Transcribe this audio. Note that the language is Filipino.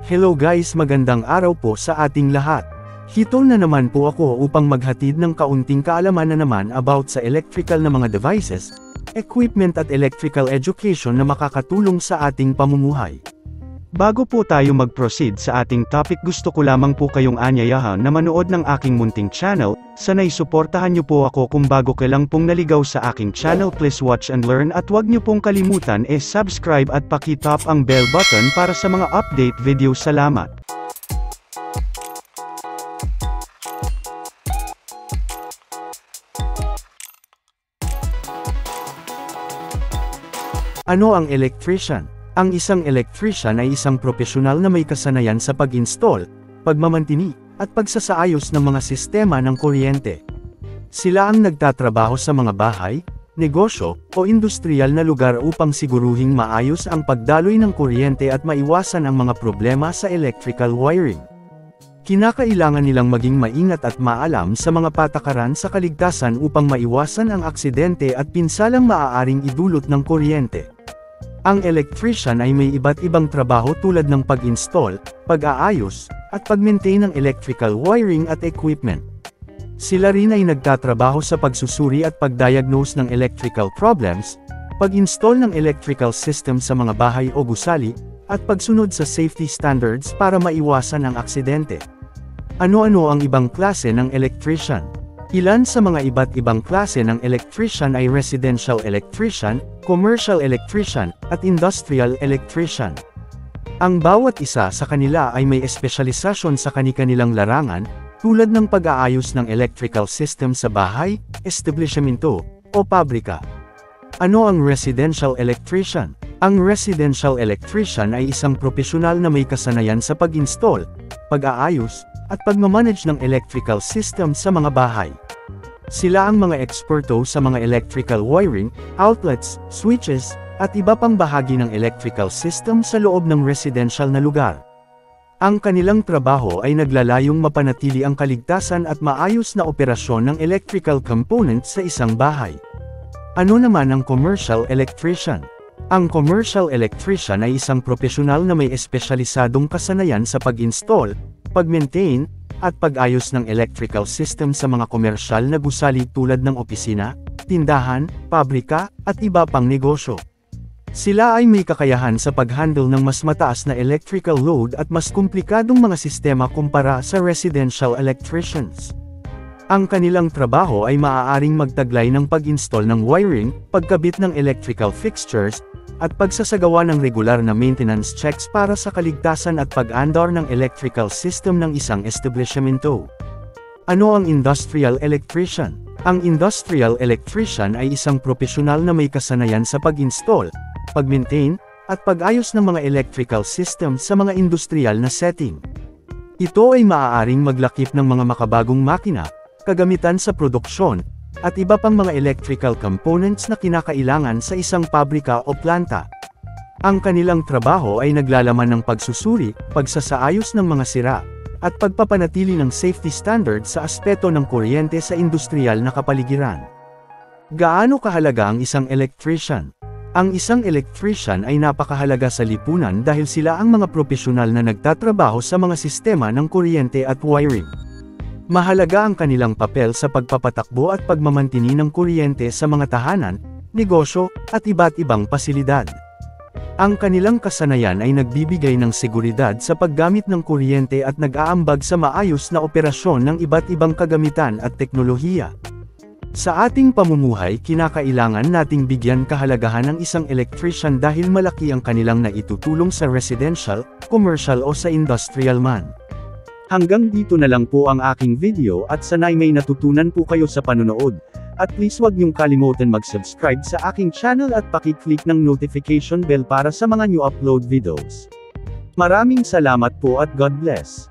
Hello guys, magandang araw po sa ating lahat. Hitol na naman po ako upang maghatid ng kaunting kaalaman na naman about sa electrical na mga devices, equipment at electrical education na makakatulong sa ating pamumuhay. Bago po tayo mag-proceed sa ating topic, gusto ko lamang po kayong anyayahan na manood ng aking munting channel. Sana'y suportahan niyo po ako kung bago ka lang pong naligaw sa aking channel. Please watch and learn at huwag niyo pong kalimutan subscribe at paki-tap ang bell button para sa mga update video. Salamat. Ano ang electrician? Ang isang electrician ay isang profesional na may kasanayan sa pag-install, pagmamantini, at pagsasaayos ng mga sistema ng kuryente. Sila ang nagtatrabaho sa mga bahay, negosyo, o industrial na lugar upang siguruhing maayos ang pagdaloy ng kuryente at maiwasan ang mga problema sa electrical wiring. Kinakailangan nilang maging maingat at maalam sa mga patakaran sa kaligtasan upang maiwasan ang aksidente at pinsalang maaaring idulot ng kuryente. Ang electrician ay may iba't ibang trabaho tulad ng pag-install, pag-aayos, at pag-maintain ng electrical wiring at equipment. Sila rin ay nagtatrabaho sa pagsusuri at pag-diagnose ng electrical problems, pag-install ng electrical system sa mga bahay o gusali, at pagsunod sa safety standards para maiwasan ang aksidente. Ano-ano ang ibang klase ng electrician? Ilan sa mga iba't ibang klase ng electrician ay residential electrician, commercial electrician, at industrial electrician. Ang bawat isa sa kanila ay may espesyalisasyon sa kani-kanilang larangan, tulad ng pag-aayos ng electrical system sa bahay, establishmento, o pabrika. Ano ang residential electrician? Ang residential electrician ay isang profesional na may kasanayan sa pag-install, pag-aayos, at pagmamanage ng electrical system sa mga bahay. Sila ang mga eksperto sa mga electrical wiring, outlets, switches, at iba pang bahagi ng electrical system sa loob ng residential na lugar. Ang kanilang trabaho ay naglalayong mapanatili ang kaligtasan at maayos na operasyon ng electrical components sa isang bahay. Ano naman ang commercial electrician? Ang commercial electrician ay isang profesional na may espesyalisadong kasanayan sa pag-install, pag-maintain, at pag-ayos ng electrical system sa mga komersyal na gusali tulad ng opisina, tindahan, pabrika, at iba pang negosyo. Sila ay may kakayahan sa pag-handle ng mas mataas na electrical load at mas komplikadong mga sistema kumpara sa residential electricians. Ang kanilang trabaho ay maaaring magtaglay ng pag-install ng wiring, pagkabit ng electrical fixtures, at pagsasagawa ng regular na maintenance checks para sa kaligtasan at pag-andar ng electrical system ng isang establishmento. Ano ang industrial electrician? Ang industrial electrician ay isang profesional na may kasanayan sa pag-install, pag-maintain, at pag-ayos ng mga electrical system sa mga industrial na setting. Ito ay maaaring maglakip ng mga makabagong makina, kagamitan sa produksyon, at iba pang mga electrical components na kinakailangan sa isang pabrika o planta. Ang kanilang trabaho ay naglalaman ng pagsusuri, pagsasaayos ng mga sira, at pagpapanatili ng safety standards sa aspeto ng kuryente sa industrial na kapaligiran. Gaano kahalaga ang isang electrician? Ang isang electrician ay napakahalaga sa lipunan dahil sila ang mga profesional na nagtatrabaho sa mga sistema ng kuryente at wiring. Mahalaga ang kanilang papel sa pagpapatakbo at pagmamantini ng kuryente sa mga tahanan, negosyo, at iba't ibang pasilidad. Ang kanilang kasanayan ay nagbibigay ng seguridad sa paggamit ng kuryente at nag-aambag sa maayos na operasyon ng iba't ibang kagamitan at teknolohiya. Sa ating pamumuhay, kinakailangan nating bigyan kahalagahan ng isang electrician dahil malaki ang kanilang naitutulong sa residential, commercial o sa industrial man. Hanggang dito na lang po ang aking video at sana'y may natutunan po kayo sa panonood. At please huwag niyong kalimutan mag-subscribe sa aking channel at paki-click ng notification bell para sa mga new upload videos. Maraming salamat po at God bless.